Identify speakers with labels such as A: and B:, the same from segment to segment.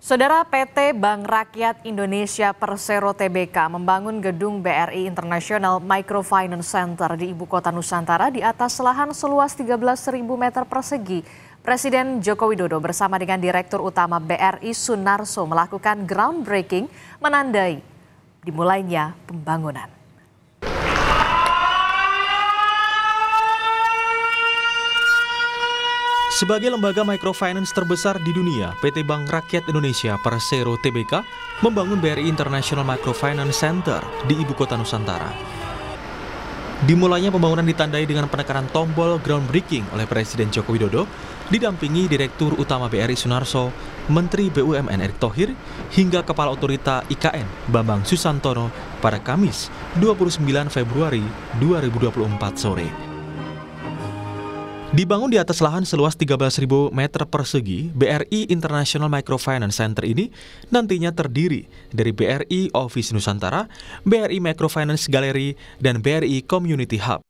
A: Saudara, PT Bank Rakyat Indonesia Persero Tbk membangun gedung BRI International Microfinance Center di Ibu Kota Nusantara di atas lahan seluas 13.000 meter persegi. Presiden Joko Widodo bersama dengan Direktur Utama BRI Sunarso melakukan groundbreaking menandai dimulainya pembangunan.
B: Sebagai lembaga microfinance terbesar di dunia, PT Bank Rakyat Indonesia Persero Tbk membangun BRI International Microfinance Center di Ibu Kota Nusantara. Dimulainya pembangunan ditandai dengan penekanan tombol groundbreaking oleh Presiden Joko Widodo, didampingi Direktur Utama BRI Sunarso, Menteri BUMN Erick Thohir, hingga Kepala Otorita IKN Bambang Susantono pada Kamis 29 Februari 2024 sore. Dibangun di atas lahan seluas 13.000 meter persegi, BRI International Microfinance Center ini nantinya terdiri dari BRI Office Nusantara, BRI Microfinance Gallery, dan BRI Community Hub.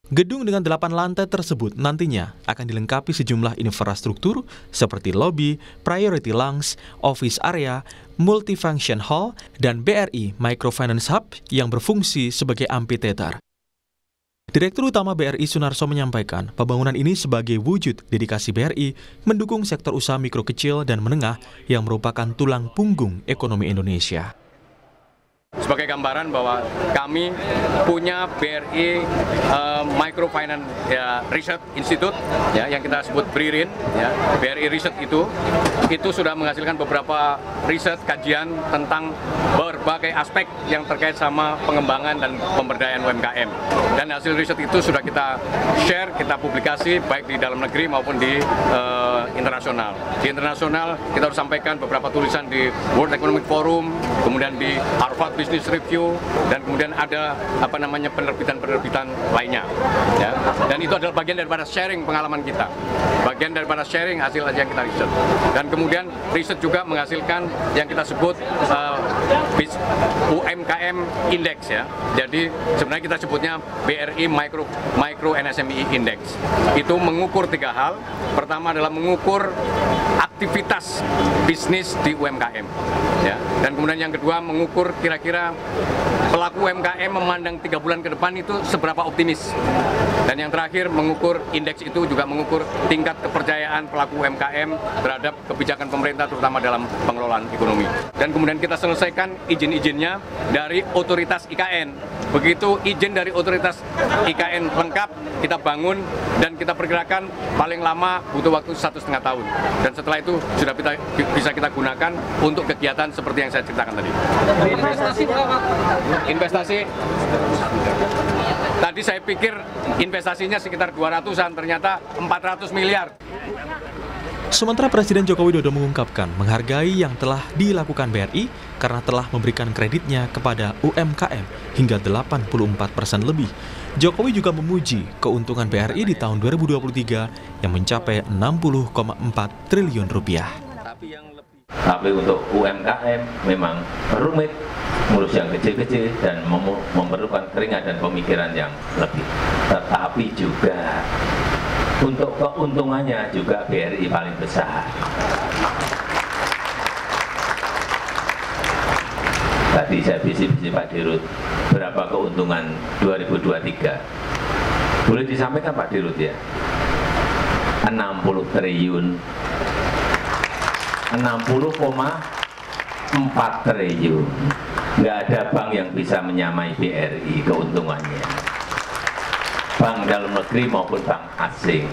B: Gedung dengan 8 lantai tersebut nantinya akan dilengkapi sejumlah infrastruktur seperti lobby, priority lounge, office area, multifunction hall, dan BRI Microfinance Hub yang berfungsi sebagai amphitheater. Direktur Utama BRI Sunarso menyampaikan pembangunan ini sebagai wujud dedikasi BRI mendukung sektor usaha mikro kecil dan menengah yang merupakan tulang punggung ekonomi Indonesia.
C: Sebagai gambaran bahwa kami punya BRI Microfinance Research Institute yang kita sebut BRIRIN, BRI Research itu sudah menghasilkan beberapa riset kajian tentang berbagai aspek yang terkait sama pengembangan dan pemberdayaan UMKM. Dan hasil riset itu sudah kita share, kita publikasi baik di dalam negeri maupun di internasional. Di internasional kita harus sampaikan beberapa tulisan di World Economic Forum, kemudian di Harvard Business Review, dan kemudian ada penerbitan-penerbitan lainnya. Ya. Dan itu adalah bagian daripada sharing pengalaman kita, bagian daripada sharing hasil yang kita riset. Dan kemudian riset juga menghasilkan yang kita sebut UMKM Index ya. Jadi sebenarnya kita sebutnya BRI Micro and SME Index. Itu mengukur 3 hal. Pertama adalah mengukur aktivitas bisnis di UMKM. Ya. Dan kemudian yang kedua mengukur kira-kira pelaku UMKM memandang 3 bulan ke depan itu seberapa optimis. Dan yang terakhir mengukur indeks itu juga mengukur tingkat kepercayaan pelaku UMKM terhadap kebijakan pemerintah terutama dalam pengelolaan ekonomi. Dan kemudian kita selesaikan izin-izinnya dari otoritas IKN. Begitu izin dari otoritas IKN lengkap, kita bangun dan kita perkirakan paling lama butuh waktu 1,5 tahun. Dan setelah itu sudah bisa kita gunakan untuk kegiatan seperti yang saya ceritakan tadi.
D: Investasi berapa?
C: Investasi, tadi saya pikir investasinya sekitar 200-an, ternyata 400 miliar.
B: Sementara Presiden Joko Widodo mengungkapkan menghargai yang telah dilakukan BRI karena telah memberikan kreditnya kepada UMKM hingga 84% lebih. Jokowi juga memuji keuntungan BRI di tahun 2023 yang mencapai 60,4 triliun rupiah.
E: Tapi untuk UMKM memang rumit, ngurus yang kecil-kecil dan memerlukan keringat dan pemikiran yang lebih. Tetapi juga untuk keuntungannya juga BRI paling besar. Tadi saya bisik-bisik Pak Dirut, berapa keuntungan 2023? Boleh disampaikan Pak Dirut ya? 60 triliun. 60,4 triliun. Nggak ada bank yang bisa menyamai BRI keuntungannya. Bank dalam negeri maupun bank asing.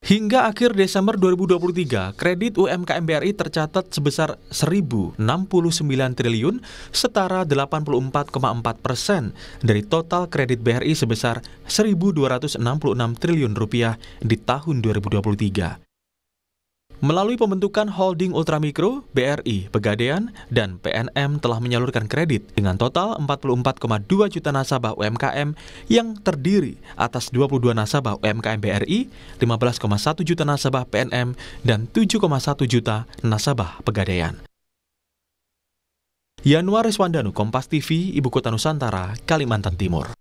B: Hingga akhir Desember 2023, kredit UMKM BRI tercatat sebesar 1.069 triliun, setara 84,4% dari total kredit BRI sebesar 1.266 triliun rupiah di tahun 2023. Melalui pembentukan holding ultramikro, BRI, Pegadaian, dan PNM telah menyalurkan kredit dengan total 44,2 juta nasabah UMKM yang terdiri atas 22 nasabah UMKM BRI, 15,1 juta nasabah PNM, dan 7,1 juta nasabah Pegadaian. Yanuar Riswandanu, Kompas TV, Ibu Kota Nusantara, Kalimantan Timur.